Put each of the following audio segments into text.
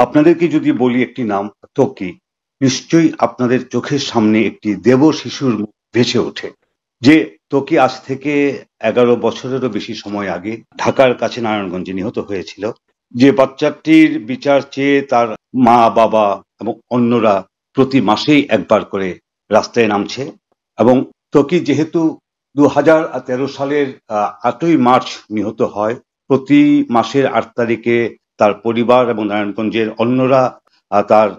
আপনাদেরকে যদি বলি একটি নাম ত্বকী, নিশ্চয়ই আপনাদের চোখের সামনে একটি দেব শিশুর মুখ ভেসে ওঠে। যে ত্বকী আজ থেকে 11 বছরেরও বেশি সময় আগে ঢাকার কাছে নারায়ণগঞ্জে নিহত হয়েছিল। যে বাচ্চাটির বিচার চেয়ে তার মা বাবা এবং অন্যরা প্রতি মাসেই একবার করে রাস্তায় নামছে। এবং ত্বকী যেহেতু 2013 সালের 8ই মার্চ নিহত হয়, প্রতি মাসের 8 তারিখে তার পরিবার এবং নারায়ণগঞ্জের অন্যরা তার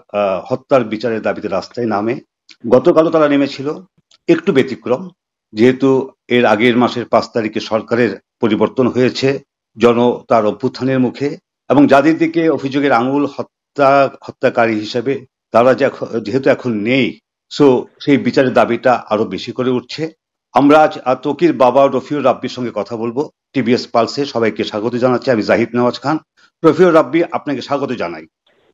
হত্যার বিচারের দাবিতে রাস্তায় নামে। গতকালও তারা নেমেছিল, একটু ব্যতিক্রম, যেহেতু এর আগের মাসের 5 তারিখে সরকারের পরিবর্তন হয়েছে জনতার অভ্যুত্থানের মুখে, এবং যাদের দিকে অভিযোগের আঙুল হত্যাকারী হিসেবে তারা যেহেতু এখন নেই, সো সেই বিচারের দাবিটা আরো বেশি করে উঠছে। আমরা আজ ত্বকীর বাবা রফিউর রাব্বির সঙ্গে কথা বলবো টিবিএস পালসে। সবাইকে স্বাগত জানাচ্ছি, আমি জাহিদ নেওয়াজ খান। রফিউর রাব্বি, আপনাকে স্বাগত জানাই।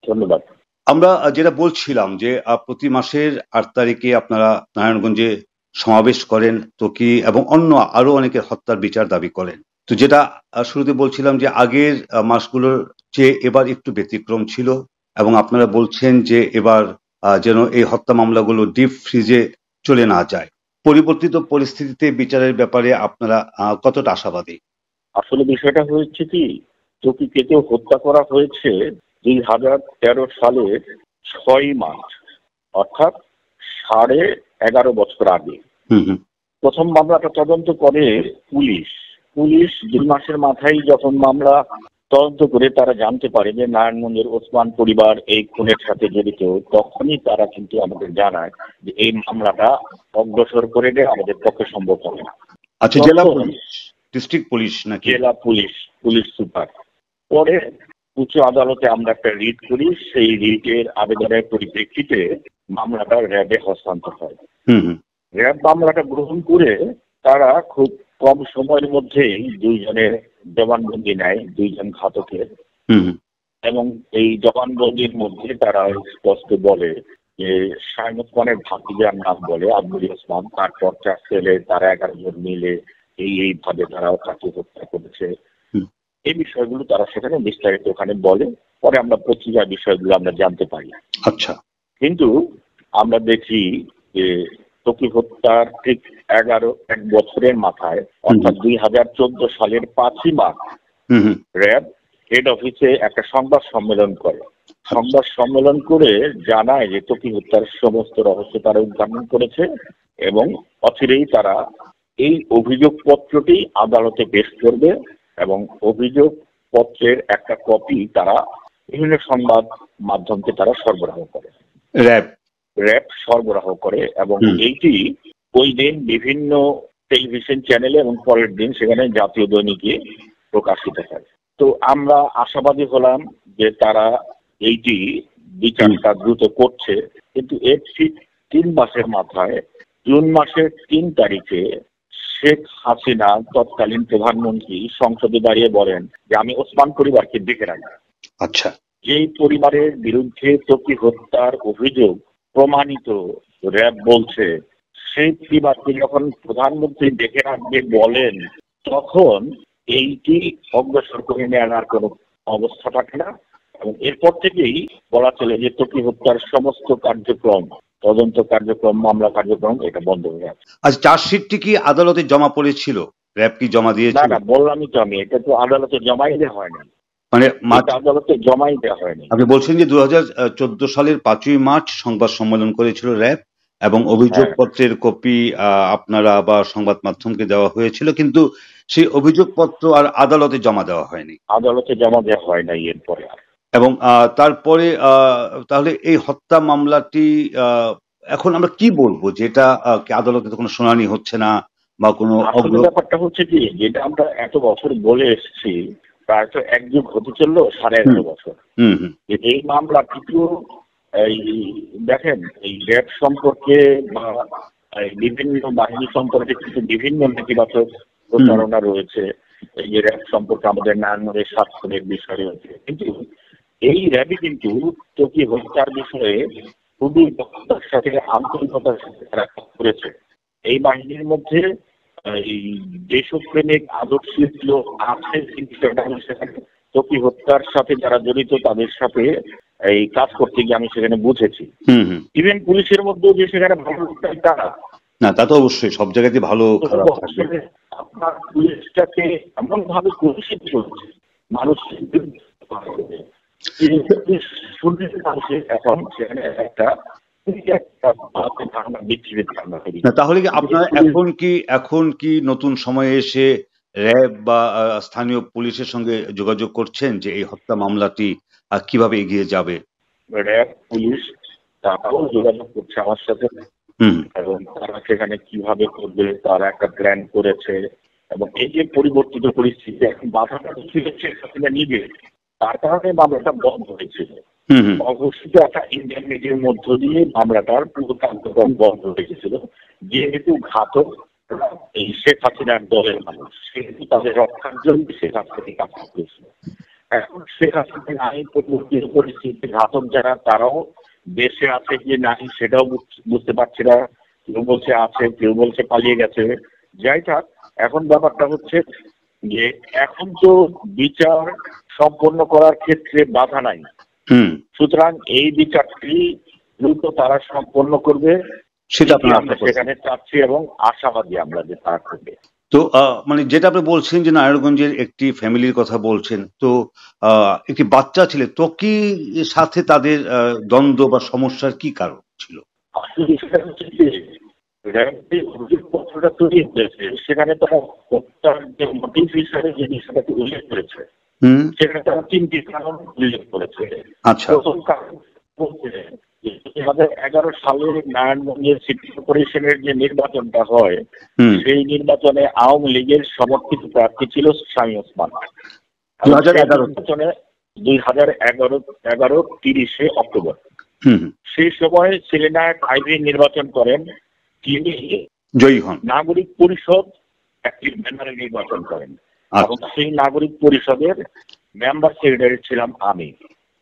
ধন্যবাদ। আমরা যেটা বলছিলাম যে প্রতি মাসের 8 তারিখে আপনারা নারায়ণগঞ্জে সমাবেশ করেন ত্বকী এবং অন্য আরো অনেকের হত্যার বিচার দাবি করেন। তো যেটা শুরুতে বলছিলাম যে আগের মাসগুলোর চেয়ে এবার একটু ব্যতিক্রম ছিল, এবং আপনারা বলছেন যে এবার যেন এই হত্যা মামলাগুলো ডিপ ফ্রিজে চলে না যায়। পরিবর্তিত পরিস্থিতিতে বিচারের ব্যাপারে আপনারা কতটা আশাবাদী? আসলে বিষয়টা হয়েছে কি, ত্বকীকে তো হত্যা করা হয়েছে 2013 সালের 6ই মার্চ, অর্থাৎ 11.5 বছর আগে। প্রথম মামলাটা তদন্ত করে পুলিশ। 2 মাসের মাথায় যখন মামলা তদন্ত করে তারা জানতে পারে যে নারায়ণগঞ্জের ওসমান পরিবার এই খুনের সাথে জড়িত, তখনই তারা কিন্তু আমাদের জানায় যে এই মামলাটা অগ্রসর করে দেয় আমাদের পক্ষে সম্ভব হবে না। আচ্ছা, জেলা পুলিশ, ডিস্ট্রিক্ট পুলিশ নাকি? জেলা পুলিশ সুপার। পরে উচ্চ আদালতে আমরা একটা রিট করি, সেই রিটের আবেদনের পরিপ্রেক্ষিতে মামলাটা র্যাবে হস্তান্তর হয়। র্যাব মামলাটা গ্রহণ করে তারা খুব কম সময়ের মধ্যেই 2 জনের জবানবন্দি নেয়, 2 জন ঘাতকের। এবং এই জবানবন্দির মধ্যে তারা স্পষ্ট বলে যে শাইন ওসমানের ভাতিজার নাম বলে আব্দুল ওসমান, তার 50 ছেলে, তারা 11 জন মিলে এইভাবে তারা তাকে হত্যা করেছে। এই বিষয়গুলো তারা সেখানে বিস্তারিত ওখানে বলে। পরে আমরা পত্রিকার বিষয়গুলো আমরা জানতে পারি। আচ্ছা, কিন্তু আমরা দেখি যে ত্বকী হত্যার ঠিক 1 বছরের মাথায়, অর্থাৎ 2014 সালের 5ই মার্চ র্যাব হেড অফিসে একটা সংবাদ সম্মেলন করে। সংবাদ সম্মেলন করে জানায় যে ত্বকী হত্যার সমস্ত রহস্য তারা উদ্ঘাটন করেছে এবং অচিরেই তারা এই অভিযোগ পত্রটি আদালতে পেশ করবে এবং অভিযোগ পত্রের একটা কপি তারা বিভিন্ন সংবাদ মাধ্যমকে তারা সরবরাহ করে, র্যাব সরবরাহ করে। এবং এইটি ওই দিন বিভিন্ন টেলিভিশন চ্যানেলে এবং পরের দিন সেখানে জাতীয় দৈনিকে প্রকাশিত হয়। তো আমরা আশাবাদী হলাম যে তারা এইটি বিচারটা দ্রুত করছে। কিন্তু এর ঠিক 3 মাসের মাথায় জুন মাসের 3 তারিখে শেখ হাসিনা তৎকালীন প্রধানমন্ত্রী সংসদে দাঁড়িয়ে বলেন যে আমি ওসমান পরিবারকে ডেকে রাখি। আচ্ছা, যেই পরিবারের বিরুদ্ধে ত্বকী হত্যার অভিযোগ প্রমাণিত র্যাব বলছে, সেই পরিবারকে যখন প্রধানমন্ত্রী ডেকে রাখবে বলেন, তখন এইটি অগ্রসর করে নেওয়ার কোনো অবস্থা থাকে না। এবং এরপর থেকেই বলা চলে যে ত্বকী হত্যার সমস্ত কার্যক্রম, তদন্ত কার্যক্রম, মামলা কার্যক্রম এটা বন্ধ হয়ে আছে। আচ্ছা, চার্জশিটটি কি আদালতে জমা পড়েছিল? র্যাব কি জমা দিয়েছিল? না, বললামই তো আমি, এটা তো আদালতে জমাই দেওয়া হয়নি। মানে আদালতে জমাই দেওয়া হয়নি। আপনি বলছেন যে 2014 সালের 5ই মার্চ সংবাদ সম্মেলন করেছিল র্যাব এবং অভিযোগপত্রের কপি আপনারা বা সংবাদ মাধ্যমকে দেওয়া হয়েছিল, কিন্তু সেই অভিযোগপত্র আর আদালতে জমা দেওয়া হয়নি। আদালতে জমা দেওয়া হয় নাই এরপরে। এবং তারপরে তাহলে এই হত্যা মামলাটি এখন আমরা কি বলবো, যেটা আদালতে কোনো শুনানি হচ্ছে না বা কোনো? ব্যাপারটা হচ্ছে কি, যেটা আমরা এত বছর বলে এসেছি, প্রায় তো 1 যুগ হতে চললো, 11.5 বছর। এই মামলা কিন্তু এই দেখেন, এই র্যাব সম্পর্কে বা বিভিন্ন বাহিনী সম্পর্কে কিন্তু বিভিন্ন নেতিবাচক প্রচারণা রয়েছে। এই যে র্যাব সম্পর্কে আমাদের নারায়ণগঞ্জের স্বাক্ষরের বিষয় রয়েছে, কিন্তু এই র্যাবই কিন্তু ত্বকী হত্যার বিষয়ে খুবই দক্ষতার সাথে, আন্তরিকতার সাথে তারা কাজ করেছে। এই বাহিনীর মধ্যে এই দেশপ্রেমিক আদর্শিক লোক আছে, কিন্তু সেটা সেখানে ত্বকী হত্যার সাথে যারা জড়িত তাদের সাথে এই কাজ করতে গিয়ে আমি সেখানে বুঝেছি। ইভেন পুলিশের মধ্যেও যে সেখানে ভালো লোকটাই তারা না, তা তো অবশ্যই সব জায়গাতে ভালো খারাপ থাকবে। আপনার পুলিশটাকে এমন ভাবে কলুষিত করছে মানুষের এখন সেখানে একটা তাহলে কি আপনারা এখন কি নতুন সময়ে এসে র্যাব বা স্থানীয় পুলিশের সঙ্গে যোগাযোগ করছেন যে এই হত্যা মামলাটি কিভাবে এগিয়ে যাবে? র্যাব পুলিশ তারাও যোগাযোগ করছে আমার সাথে, এবং তারা সেখানে কিভাবে করবে তারা একটা প্ল্যান করেছে। এবং এই যে পরিবর্তিত পরিস্থিতি এখন বাধাটা ছিল সেখানে নিবে, তার কারণে মামলাটা বন্ধ হয়েছিল। অবশ্যই একটা ইন্টারমিডিয়ের মধ্য দিয়ে মামলাটার পুরো কার্যক্রম বন্ধ হয়ে গেছিল, যেহেতু ঘাতক এই শেখ হাসিনার দলের মানুষ, সেহেতু তাদের রক্ষার জন্য শেখ হাসিনা কাজ করতেছিল। এখন শেখ হাসিনার আইন পরিবর্তিত পরিস্থিতি ঘাতক যারা তারাও দেশে আছে কি নাই সেটাও বুঝতে পারছে না। কেউ বলছে আছে, কেউ বলছে পালিয়ে গেছে। যাই থাক, এখন ব্যাপারটা হচ্ছে যে এখন তো বিচার সম্পন্ন করার ক্ষেত্রে বাধা নাই, সুতরাং এই বিচারটি দ্রুত তারা সম্পন্ন করবে সেটা আমরা সেখানে চাচ্ছি এবং আশাবাদী আমরা যে তারা করবে। তো মানে যেটা আপনি বলছেন যে নারায়ণগঞ্জের একটি ফ্যামিলির কথা বলছেন, তো একটি বাচ্চা ছিল, ত্বকীর সাথে তাদের দ্বন্দ্ব বা সমস্যার কি কারণ ছিল? সেখানে তারা হত্যার যে মোটিভ হিসাবে যে বিষয়টাকে উল্লেখ করেছে সেখানে তারা 3টি কারণ উল্লেখ করেছে। প্রথম কারণ বলছে 2011 সালে নারায়ণগঞ্জের সিটি কর্পোরেশনের যে নির্বাচনটা হয় সেই নির্বাচনে আওয়ামী লীগের সমর্থিত প্রার্থী ছিল শামীম ওসমান। 2011 অক্টোবর সেই সময় সেলিনা আইভি নির্বাচন করেন, তিনি জয়ী হন। নাগরিক পরিষদ একটি ব্যানারে নির্বাচন করেন এবং সেই নাগরিক পরিষদের মেম্বার সেক্রেটারি ছিলাম আমি।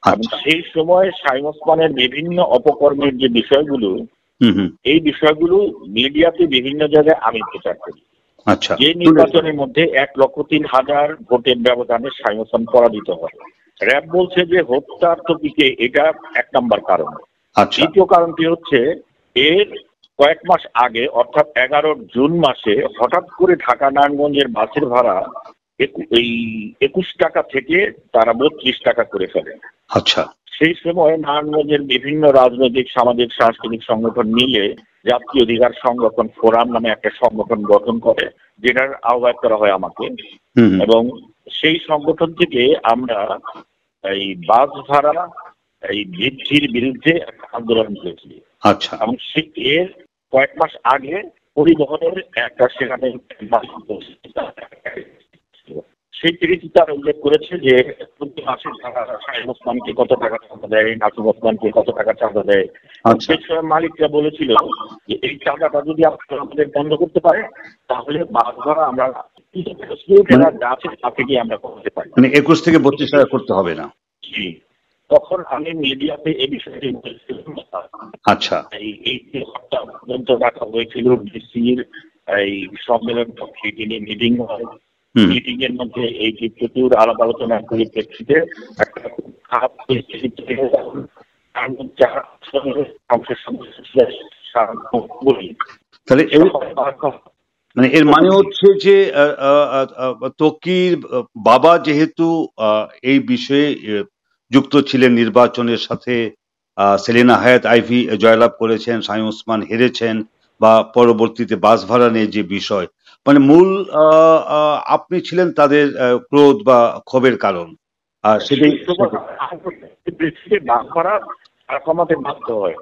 এবং সেই সময় শামীম ওসমানের বিভিন্ন অপকর্মের যে বিষয়গুলো, এই বিষয়গুলো মিডিয়াতে বিভিন্ন জায়গায় আমি প্রচার করি। যে নির্বাচনের মধ্যে 1,03,000 ভোটের ব্যবধানে শামীম ওসমান পরাজিত হয়। র্যাব বলছে যে হত্যার টপিকে এটা 1 নম্বর কারণ। দ্বিতীয় কারণটি হচ্ছে এর কয়েক মাস আগে অর্থাৎ 11 জুন মাসে হঠাৎ করে ঢাকা নারায়ণগঞ্জের বাসের ভাড়া এই 21 টাকা থেকে তারা 32 টাকা করে ফেলে। সেই সময় নারায়ণগঞ্জের বিভিন্ন রাজনৈতিক, সামাজিক, সাংস্কৃতিক সংগঠন মিলে জাতীয় অধিকার সংরক্ষণ ফোরাম নামে একটা সংগঠন গঠন করে, যেটার আহ্বায়ক করা হয় আমাকে। এবং সেই সংগঠন থেকে আমরা এই বাস ভাড়া এই বৃদ্ধির বিরুদ্ধে একটা আন্দোলন করেছি। এবং এর কয়েক মাস আগে পরিবহনের একটা সেখানে সেই থেকে তারা উল্লেখ করেছে যে প্রতি মাসে তারা শামীম ওসমানকে কত টাকা চাঁদা দেয়, নাসিম ওসমানকে কত টাকা চাঁদা দেয়। সেই সময় মালিকরা বলেছিল যে এই চাঁদাটা যদি আপনারা আমাদের বন্ধ করতে পারে তাহলে বাস ভাড়া আমরা আমরা করতে পারি, মানে 21 থেকে 32 টাকা করতে হবে না। জি, তখন আমি মিডিয়াতে এই বিষয়টি বলেছিলাম। এই হত্যা পর্যন্ত রাখা হয়েছিল ডিসির এই সম্মেলন কক্ষে, তিনি মিটিং হয়। মিটিং এর মধ্যে এই যে প্রচুর আলাপ আলোচনার পরিপ্রেক্ষিতে একটা খুব খারাপ পরিস্থিতি মানে এর মানে হচ্ছে যে ত্বকীর বাবা যেহেতু এই বিষয়ে যুক্ত ছিলেন, নির্বাচনের সাথে সেলিনা হায়াৎ আইভি জয়লাভ করেছেন, শামীম ওসমান হেরেছেন, বা পরবর্তীতে বাস ভাড়া নিয়ে যে বিষয়, মানে মূল আপনি ছিলেন তাদের ক্রোধ বা ক্ষোভের কারণ। আর সেটাই বাস ভাড়া কমাতে বাধ্য হয়।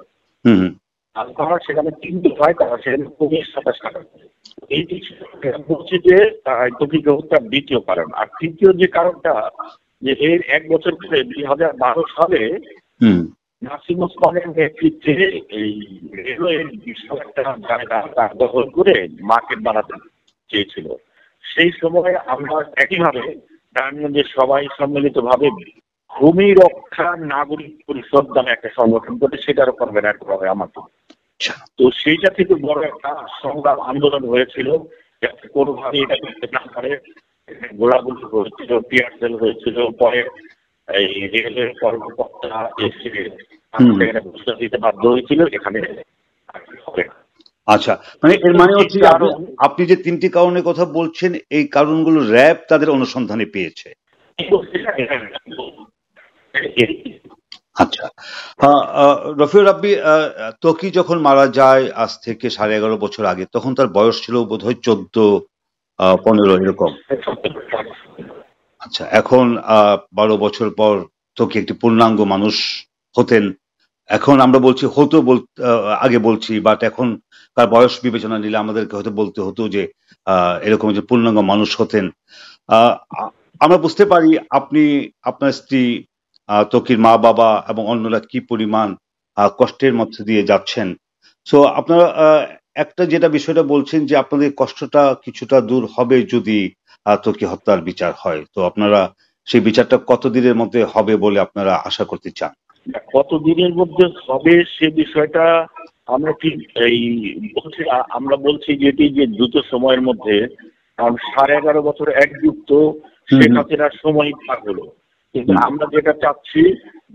বাস ভাড়া সেখানে 3 হয়, তারা সেখানে কমিয়ে 27 টাকা। এই বলছে যে ত্বকী হত্যার দ্বিতীয় কারণ। আর তৃতীয় যে কারণটা, যে এর 1 বছর পরে 2012 সালে নাসিম ওসমানের নেতৃত্বে এই রেলওয়ের একটা জায়গা তার দখল করে মার্কেট বানাতে চেয়েছিল। সেই সময় আমরা একইভাবে নারায়ণগঞ্জের সবাই সম্মিলিতভাবে ভূমি রক্ষা নাগরিক পরিষদ নামে একটা সংগঠন করে সেটার উপর ব্যানার করা হয় আমাকে। তো সেইটা থেকে বড় একটা সংগ্রাম আন্দোলন হয়েছিল, যাতে কোনোভাবে এটা করতে না পারে গোলাগুলি হয়েছিল, টিয়ার সেল হয়েছিল, পরে এই রেলের কর্মকর্তা এসে সেখানে ঘোষণা দিতে বাধ্য হয়েছিল এখানে হবে না। আচ্ছা, মানে এর মানে হচ্ছে যে আপনি যে 3টি কারণের কথা বলছেন, এই কারণগুলো র্যাব তাদের অনুসন্ধানে পেয়েছে। আচ্ছা, রফিউর রাব্বি, ত্বকি যখন মারা যায় আজ থেকে 11.5 বছর আগে, তখন তার বয়স ছিল বোধহয় 14-15 এরকম। আচ্ছা, এখন 12 বছর পর ত্বকি একটি পূর্ণাঙ্গ মানুষ হতেন। এখন আমরা বলছি হতো, আগে বলছি, বাট এখন তার বয়স বিবেচনা নিলে আমাদেরকে হয়তো বলতে হতো যে এরকম যে পূর্ণাঙ্গ মানুষ হতেন। আমরা বুঝতে পারি আপনি, আপনার স্ত্রী, ত্বকির মা বাবা এবং অন্যরা কি পরিমাণ কষ্টের মধ্যে দিয়ে যাচ্ছেন। সো আপনারা একটা যেটা বিষয়টা বলছেন যে আপনাদের কষ্টটা কিছুটা দূর হবে যদি ত্বকি হত্যার বিচার হয়। তো আপনারা সেই বিচারটা কতদিনের মধ্যে হবে বলে আপনারা আশা করতে চান? কতদিনের মধ্যে হবে সে বিষয়টা আমরা ঠিক আমরা বলছি যেটি যে দ্রুত সময়ের মধ্যে, কারণ 11.5 বছর একযুক্ত শেখ হাসিনার সময় পার হলো। কিন্তু আমরা যেটা চাচ্ছি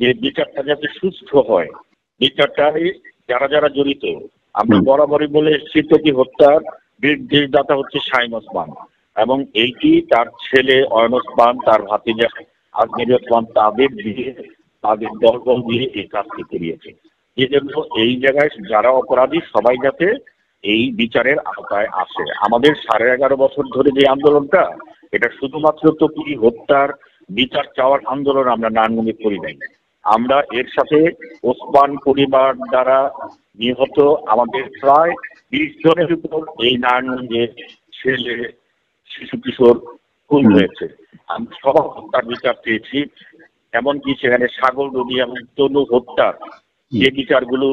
যে বিচারটা যাতে সুস্থ হয়, বিচারটাই যারা যারা জড়িত, আমরা বরাবরই বলে এসেছি ত্বকি হত্যার নির্দেশদাতা হচ্ছে শাহীন ওসমান, এবং এইটি তার ছেলে অয়ন ওসমান, তার ভাতিজা আজমির ওসমান, তাদের দলবল দিয়ে এই কাজটি করিয়েছে। এজন্য এই জায়গায় যারা অপরাধী সবাই যাতে এই বিচারের আওতায় আসে। আমাদের 11.5 বছর ধরে যে আন্দোলনটা, এটা শুধুমাত্র ত্বকি হত্যার বিচার চাওয়ার আন্দোলন আমরা নারায়ণগঞ্জে করি নাই। আমরা এর সাথে ওসমান পরিবার দ্বারা নিহত আমাদের প্রায় 20 জনের উপর এই নারায়ণগঞ্জে ছেলে, শিশু কিশোর খুন হয়েছে। আমরা সবার হত্যার বিচার চেয়েছি। এমনকি সেখানে সাগর নদী এবং তনু হত্যার যে বিচারগুলো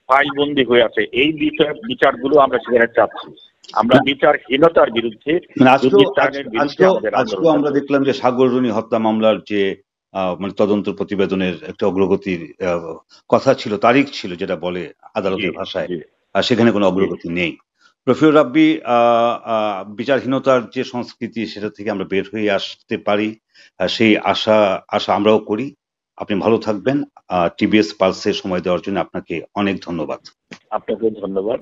ফাইলবন্দি হয়ে আছে, এই বিচারগুলো আমরা সেখানে চাচ্ছি। আমরা বিচারহীনতার বিরুদ্ধে আমরা দেখলাম যে সাগররুনি হত্যা মামলার যে মানে তদন্ত প্রতিবেদনের একটা অগ্রগতির কথা ছিল, তারিখ ছিল যেটা বলে আদালতের ভাষায়, সেখানে কোনো অগ্রগতি নেই। রফিউর রাব্বি, বিচারহীনতার যে সংস্কৃতি সেটা থেকে আমরা বের হয়ে আসতে পারি, সেই আশা আমরাও করি। আপনি ভালো থাকবেন। টিবিএস পালসে সময় দেওয়ার জন্য আপনাকে অনেক ধন্যবাদ। আপনাকে ধন্যবাদ।